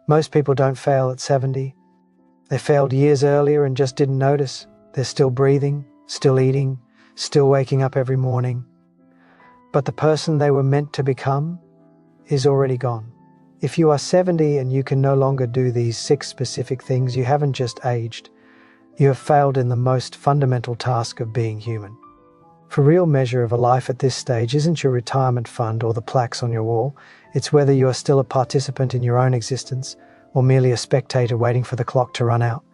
Most people don't fail at 70. They failed years earlier and just didn't notice. They're still breathing, still eating, still waking up every morning. But the person they were meant to become is already gone. If you are 70 and you can no longer do these 6 specific things, you haven't just aged. You have failed in the most fundamental task of being human. For real measure of a life at this stage isn't your retirement fund or the plaques on your wall. It's whether you are still a participant in your own existence or merely a spectator waiting for the clock to run out.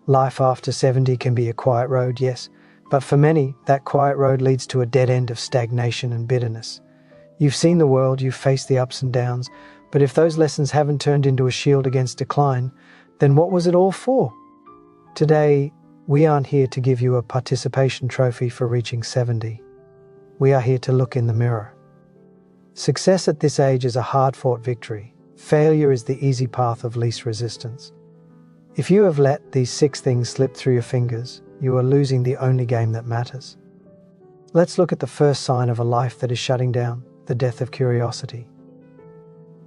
Life after 70 can be a quiet road, yes, but for many, that quiet road leads to a dead end of stagnation and bitterness. You've seen the world, you've faced the ups and downs, but if those lessons haven't turned into a shield against decline, then what was it all for? Today, we aren't here to give you a participation trophy for reaching 70. We are here to look in the mirror. Success at this age is a hard-fought victory. Failure is the easy path of least resistance. If you have let these 6 things slip through your fingers, you are losing the only game that matters. Let's look at the first sign of a life that is shutting down, the death of curiosity.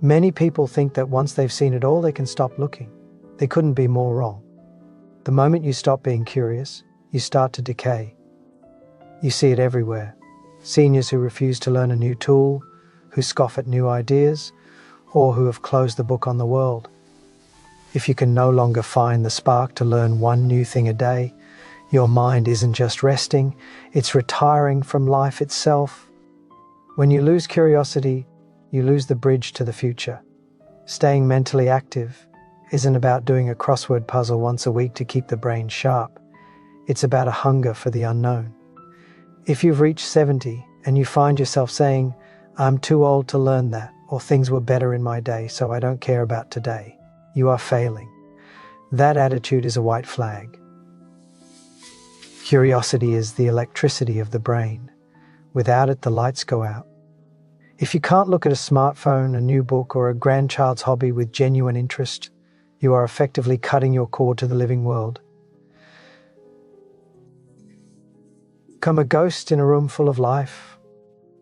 Many people think that once they've seen it all, they can stop looking. They couldn't be more wrong. The moment you stop being curious, you start to decay. You see it everywhere. Seniors who refuse to learn a new tool, who scoff at new ideas, or who have closed the book on the world. If you can no longer find the spark to learn one new thing a day, your mind isn't just resting, it's retiring from life itself. When you lose curiosity, you lose the bridge to the future. Staying mentally active isn't about doing a crossword puzzle once a week to keep the brain sharp. It's about a hunger for the unknown. If you've reached 70 and you find yourself saying, "I'm too old to learn that," or "things were better in my day, so I don't care about today," you are failing. That attitude is a white flag. Curiosity is the electricity of the brain. Without it, the lights go out. If you can't look at a smartphone, a new book, or a grandchild's hobby with genuine interest, you are effectively cutting your cord to the living world. Come a ghost in a room full of life,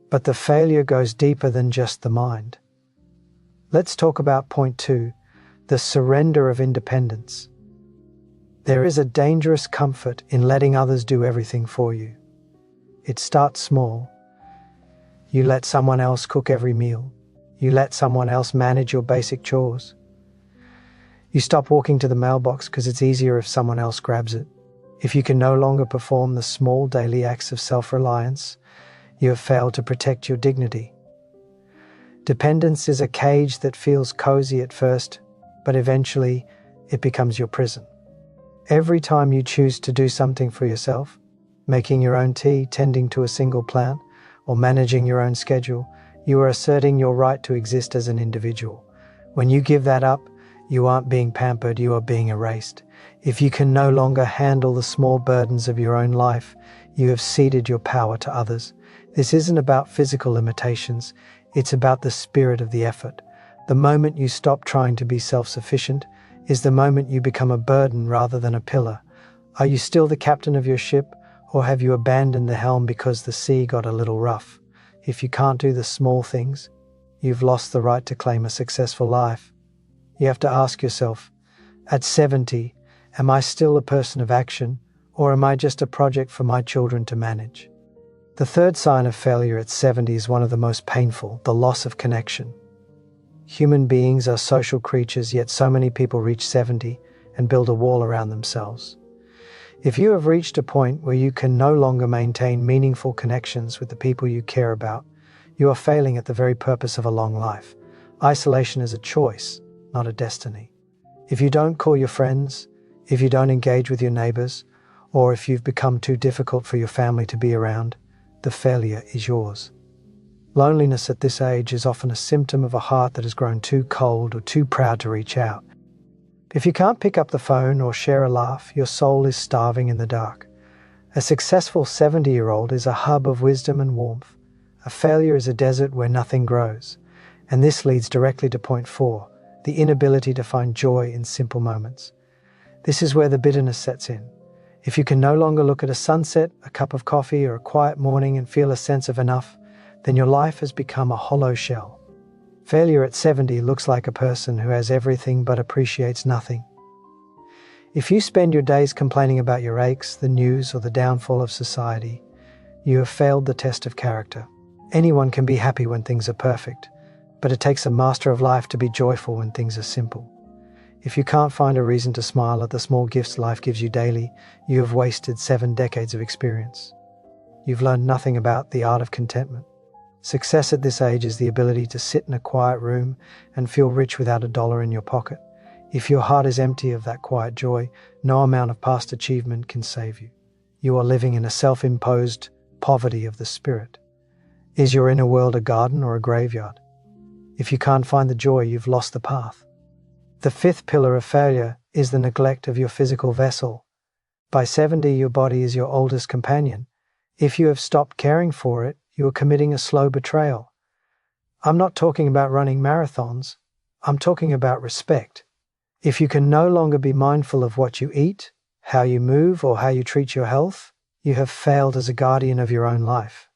but the failure goes deeper than just the mind. Let's talk about point 2, the surrender of independence. There is a dangerous comfort in letting others do everything for you. It starts small. You let someone else cook every meal. You let someone else manage your basic chores. You stop walking to the mailbox because it's easier if someone else grabs it. If you can no longer perform the small daily acts of self-reliance, you have failed to protect your dignity. Dependence is a cage that feels cozy at first, but eventually it becomes your prison. Every time you choose to do something for yourself, making your own tea, tending to a single plant, or managing your own schedule, you are asserting your right to exist as an individual. When you give that up, you aren't being pampered, you are being erased. If you can no longer handle the small burdens of your own life, you have ceded your power to others. This isn't about physical limitations, it's about the spirit of the effort. The moment you stop trying to be self-sufficient is the moment you become a burden rather than a pillar. Are you still the captain of your ship, or have you abandoned the helm because the sea got a little rough? If you can't do the small things, you've lost the right to claim a successful life. You have to ask yourself, at 70, am I still a person of action, or am I just a project for my children to manage? The third sign of failure at 70 is one of the most painful, the loss of connection. Human beings are social creatures, yet so many people reach 70 and build a wall around themselves. If you have reached a point where you can no longer maintain meaningful connections with the people you care about, you are failing at the very purpose of a long life. Isolation is a choice, not a destiny. If you don't call your friends, if you don't engage with your neighbors, or if you've become too difficult for your family to be around, the failure is yours. Loneliness at this age is often a symptom of a heart that has grown too cold or too proud to reach out. If you can't pick up the phone or share a laugh, your soul is starving in the dark. A successful 70-year-old is a hub of wisdom and warmth. A failure is a desert where nothing grows. And this leads directly to point 4, the inability to find joy in simple moments. This is where the bitterness sets in. If you can no longer look at a sunset, a cup of coffee, or a quiet morning and feel a sense of enough, then your life has become a hollow shell. Failure at 70 looks like a person who has everything but appreciates nothing. If you spend your days complaining about your aches, the news, or the downfall of society, you have failed the test of character. Anyone can be happy when things are perfect, but it takes a master of life to be joyful when things are simple. If you can't find a reason to smile at the small gifts life gives you daily, you have wasted 7 decades of experience. You've learned nothing about the art of contentment. Success at this age is the ability to sit in a quiet room and feel rich without a dollar in your pocket. If your heart is empty of that quiet joy, no amount of past achievement can save you. You are living in a self-imposed poverty of the spirit. Is your inner world a garden or a graveyard? If you can't find the joy, you've lost the path. The 5th pillar of failure is the neglect of your physical vessel. By 70, your body is your oldest companion. If you have stopped caring for it, you are committing a slow betrayal. I'm not talking about running marathons. I'm talking about respect. If you can no longer be mindful of what you eat, how you move, or how you treat your health, you have failed as a guardian of your own life.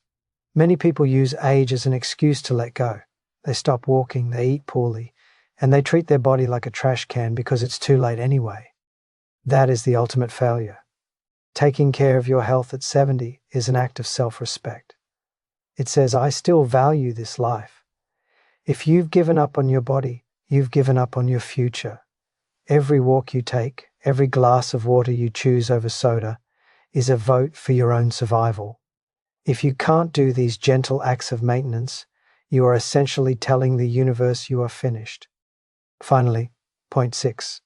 Many people use age as an excuse to let go. They stop walking, they eat poorly, and they treat their body like a trash can because it's too late anyway. That is the ultimate failure. Taking care of your health at 70 is an act of self-respect. It says, I still value this life. If you've given up on your body, you've given up on your future. Every walk you take, every glass of water you choose over soda, is a vote for your own survival. If you can't do these gentle acts of maintenance, you are essentially telling the universe you are finished. Finally, point 6.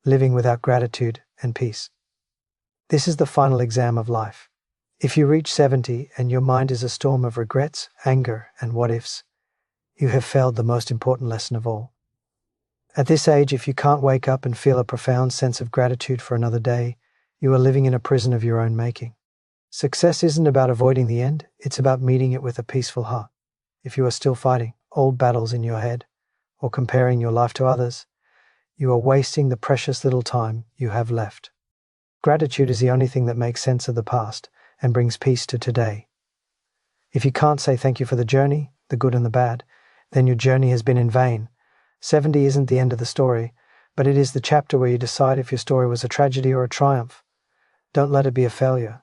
Living without gratitude and peace. This is the final exam of life. If you reach 70 and your mind is a storm of regrets, anger, and what-ifs, you have failed the most important lesson of all. At this age, if you can't wake up and feel a profound sense of gratitude for another day, you are living in a prison of your own making. Success isn't about avoiding the end, it's about meeting it with a peaceful heart. If you are still fighting old battles in your head, or comparing your life to others, you are wasting the precious little time you have left. Gratitude is the only thing that makes sense of the past and brings peace to today. If you can't say thank you for the journey, the good and the bad, then your journey has been in vain. 70 isn't the end of the story, but it is the chapter where you decide if your story was a tragedy or a triumph. Don't let it be a failure.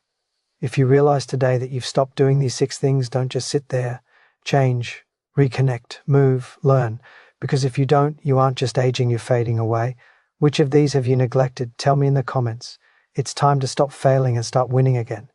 If you realize today that you've stopped doing these 6 things, don't just sit there. Change, reconnect, move, learn. Because if you don't, you aren't just aging, you're fading away. Which of these have you neglected? Tell me in the comments. It's time to stop failing and start winning again.